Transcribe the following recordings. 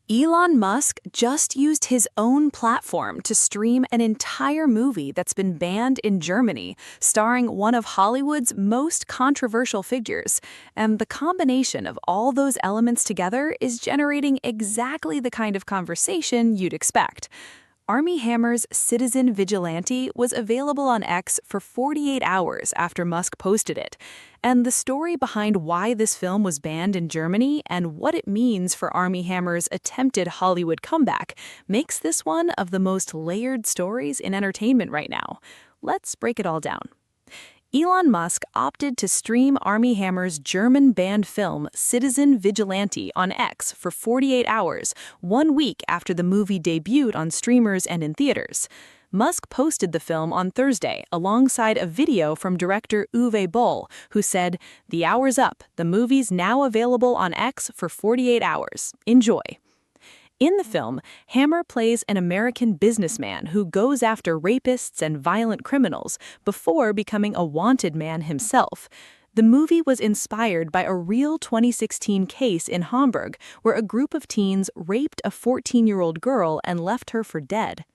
Elon Musk just used his own platform to stream an entire movie that's been banned in Germany, starring one of Hollywood's most controversial figures. And the combination of all those elements together is generating exactly the kind of conversation you'd expect. Armie Hammer's Citizen Vigilante was available on X for 48 hours after Musk posted it. And the story behind why this film was banned in Germany and what it means for Armie Hammer's attempted Hollywood comeback makes this one of the most layered stories in entertainment right now. Let's break it all down. Elon Musk opted to stream Armie Hammer's German-banned film Citizen Vigilante on X for 48 hours, 1 week after the movie debuted on streamers and in theaters. Musk posted the film on Thursday alongside a video from director Uwe Boll, who said, "The hour's up. The movie's now available on X for 48 hours. Enjoy." In the film, Hammer plays an American businessman who goes after rapists and violent criminals before becoming a wanted man himself. The movie was inspired by a real 2016 case in Hamburg where a group of teens raped a 14-year-old girl and left her for dead.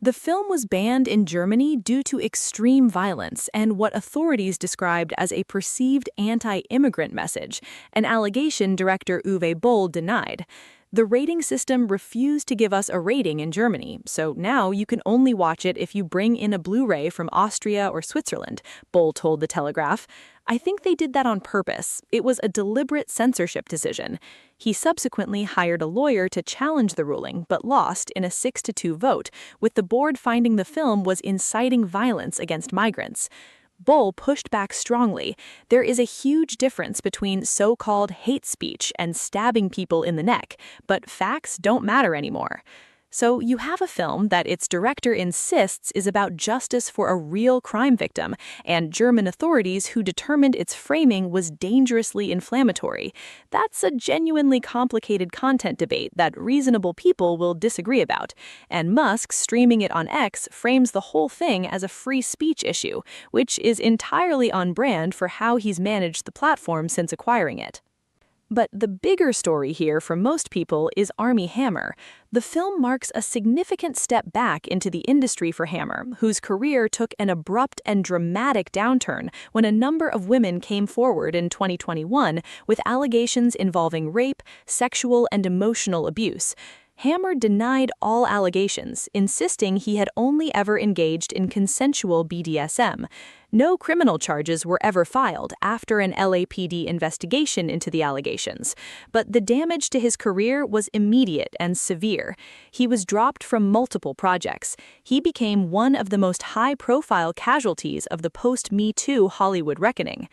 The film was banned in Germany due to extreme violence and what authorities described as a perceived anti-immigrant message, an allegation director Uwe Boll denied. The rating system refused to give us a rating in Germany, so now you can only watch it if you bring in a Blu-ray from Austria or Switzerland, Boll told The Telegraph. "I think they did that on purpose. It was a deliberate censorship decision." He subsequently hired a lawyer to challenge the ruling, but lost in a 6-2 vote, with the board finding the film was inciting violence against migrants. Boll pushed back strongly. There is a huge difference between so-called hate speech and stabbing people in the neck, but facts don't matter anymore. So you have a film that its director insists is about justice for a real crime victim, and German authorities who determined its framing was dangerously inflammatory. That's a genuinely complicated content debate that reasonable people will disagree about. And Musk streaming it on X frames the whole thing as a free speech issue, which is entirely on brand for how he's managed the platform since acquiring it. But the bigger story here for most people is Armie Hammer. The film marks a significant step back into the industry for Hammer, whose career took an abrupt and dramatic downturn when a number of women came forward in 2021 with allegations involving rape, sexual and emotional abuse. Hammer denied all allegations, insisting he had only ever engaged in consensual BDSM. No criminal charges were ever filed after an LAPD investigation into the allegations, but the damage to his career was immediate and severe. He was dropped from multiple projects. He became one of the most high-profile casualties of the post-Me Too Hollywood reckoning.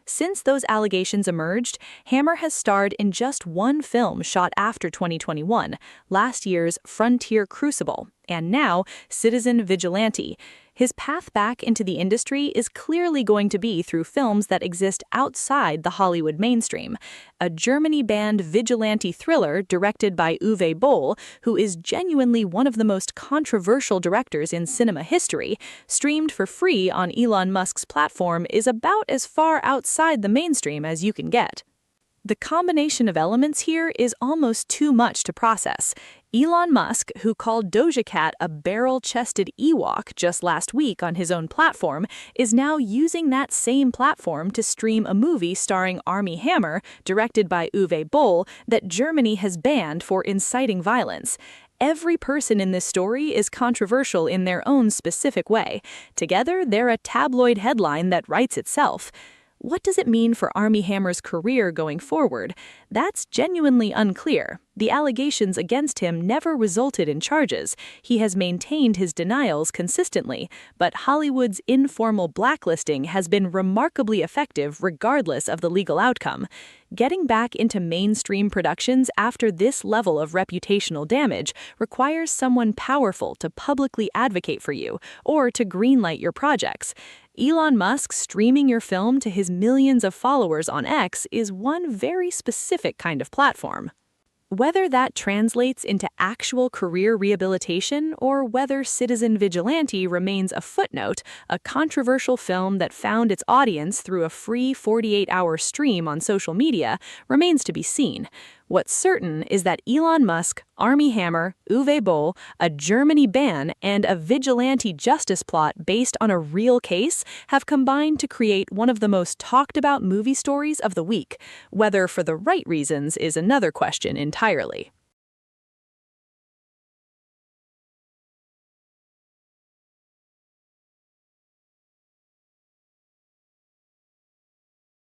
Since those allegations emerged, Hammer has starred in just one film shot after 2021, last year's Frontier Crucible, and now Citizen Vigilante. His path back into the industry is clearly going to be through films that exist outside the Hollywood mainstream. A Germany-banned vigilante thriller directed by Uwe Boll, who is genuinely one of the most controversial directors in cinema history, streamed for free on Elon Musk's platform, is about as far outside the mainstream as you can get. The combination of elements here is almost too much to process. Elon Musk, who called Doja Cat a barrel-chested Ewok just last week on his own platform, is now using that same platform to stream a movie starring Armie Hammer, directed by Uwe Boll, that Germany has banned for inciting violence. Every person in this story is controversial in their own specific way. Together, they're a tabloid headline that writes itself. What does it mean for Armie Hammer's career going forward? That's genuinely unclear. The allegations against him never resulted in charges. He has maintained his denials consistently, but Hollywood's informal blacklisting has been remarkably effective regardless of the legal outcome. Getting back into mainstream productions after this level of reputational damage requires someone powerful to publicly advocate for you or to greenlight your projects. Elon Musk streaming your film to his millions of followers on X is one very specific kind of platform. Whether that translates into actual career rehabilitation or whether Citizen Vigilante remains a footnote, a controversial film that found its audience through a free 48-hour stream on social media, remains to be seen. What's certain is that Elon Musk, Armie Hammer, Uwe Boll, a Germany ban, and a vigilante justice plot based on a real case have combined to create one of the most talked about movie stories of the week. Whether for the right reasons is another question entirely.